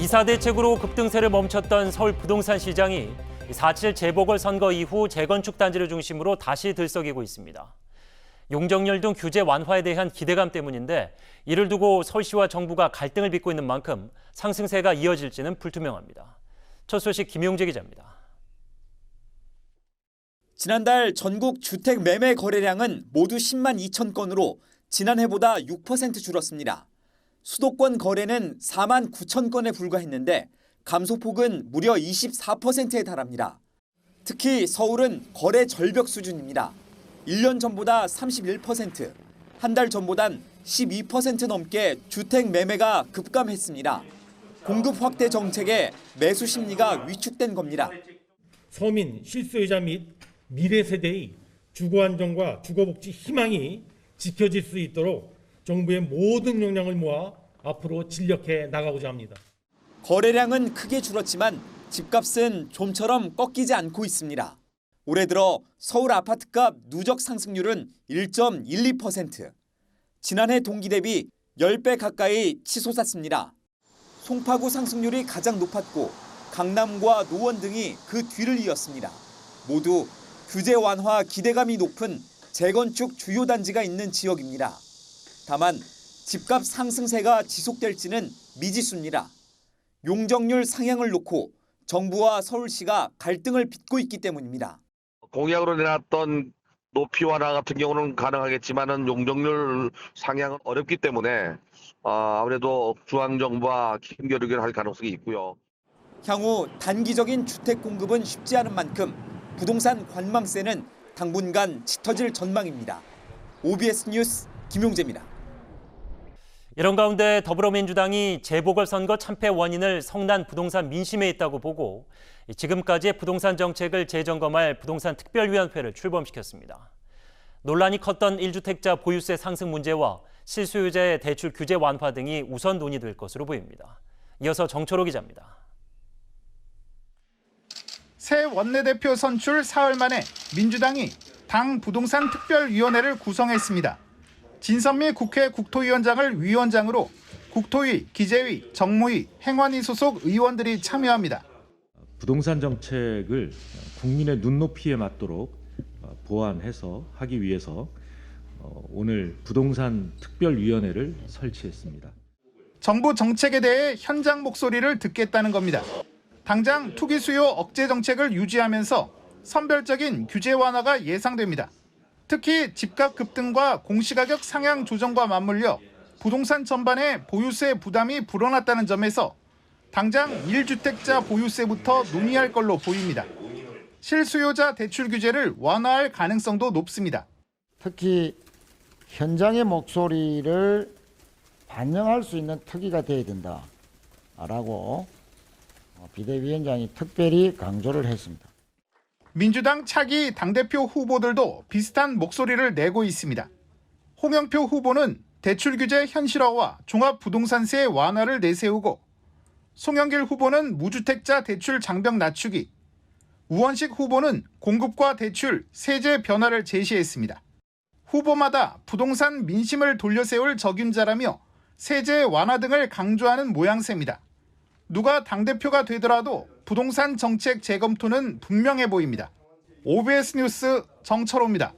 이사 대책으로 급등세를 멈췄던 서울 부동산 시장이 4.7 재보궐선거 이후 재건축 단지를 중심으로 다시 들썩이고 있습니다. 용적률 등 규제 완화에 대한 기대감 때문인데 이를 두고 서울시와 정부가 갈등을 빚고 있는 만큼 상승세가 이어질지는 불투명합니다. 첫 소식 김용재 기자입니다. 지난달 전국 주택 매매 거래량은 모두 10만 2천 건으로 지난해보다 6% 줄었습니다. 수도권 거래는 4만 9천 건에 불과했는데 감소폭은 무려 24%에 달합니다. 특히 서울은 거래 절벽 수준입니다. 1년 전보다 31%, 한 달 전보단 12% 넘게 주택 매매가 급감했습니다. 공급 확대 정책에 매수 심리가 위축된 겁니다. 서민, 실수요자 및 미래 세대의 주거 안정과 주거 복지 희망이 지켜질 수 있도록 정부의 모든 역량을 모아 앞으로 진력해 나가고자 합니다. 거래량은 크게 줄었지만 집값은 좀처럼 꺾이지 않고 있습니다. 올해 들어 서울 아파트값 누적 상승률은 1.12%. 지난해 동기 대비 10배 가까이 치솟았습니다. 송파구 상승률이 가장 높았고 강남과 노원 등이 그 뒤를 이었습니다. 모두 규제 완화 기대감이 높은 재건축 주요 단지가 있는 지역입니다. 다만 집값 상승세가 지속될지는 미지수입니다. 용적률 상향을 놓고 정부와 서울시가 갈등을 빚고 있기 때문입니다. 공약으로 내놨던 높이 완화 같은 경우는 가능하겠지만은 용적률 상향은 어렵기 때문에 아무래도 중앙정부와 힘겨루기를 할 가능성이 있고요. 향후 단기적인 주택 공급은 쉽지 않은 만큼 부동산 관망세는 당분간 짙어질 전망입니다. OBS 뉴스 김용재입니다. 이런 가운데 더불어민주당이 재보궐선거 참패 원인을 성난 부동산 민심에 있다고 보고 지금까지의 부동산 정책을 재점검할 부동산 특별위원회를 출범시켰습니다. 논란이 컸던 1주택자 보유세 상승 문제와 실수요자의 대출 규제 완화 등이 우선 논의될 것으로 보입니다. 이어서 정철호 기자입니다. 새 원내대표 선출 사흘 만에 민주당이 당 부동산 특별위원회를 구성했습니다. 진선미 국회 국토위원장을 위원장으로 국토위, 기재위, 정무위, 행안위 소속 의원들이 참여합니다. 부동산 정책을 국민의 눈높이에 맞도록 보완해서 하기 위해서 오늘 부동산 특별위원회를 설치했습니다. 정부 정책에 대해 현장 목소리를 듣겠다는 겁니다. 당장 투기 수요 억제 정책을 유지하면서 선별적인 규제 완화가 예상됩니다. 특히 집값 급등과 공시가격 상향 조정과 맞물려 부동산 전반에 보유세 부담이 불어났다는 점에서 당장 1주택자 보유세부터 논의할 걸로 보입니다. 실수요자 대출 규제를 완화할 가능성도 높습니다. 특히 현장의 목소리를 반영할 수 있는 특위가 돼야 된다라고 비대위원장이 특별히 강조를 했습니다. 민주당 차기 당대표 후보들도 비슷한 목소리를 내고 있습니다. 홍영표 후보는 대출 규제 현실화와 종합부동산세 완화를 내세우고 송영길 후보는 무주택자 대출 장벽 낮추기, 우원식 후보는 공급과 대출, 세제 변화를 제시했습니다. 후보마다 부동산 민심을 돌려세울 적임자라며 세제 완화 등을 강조하는 모양새입니다. 누가 당대표가 되더라도 부동산 정책 재검토는 분명해 보입니다. OBS 뉴스 정철호입니다.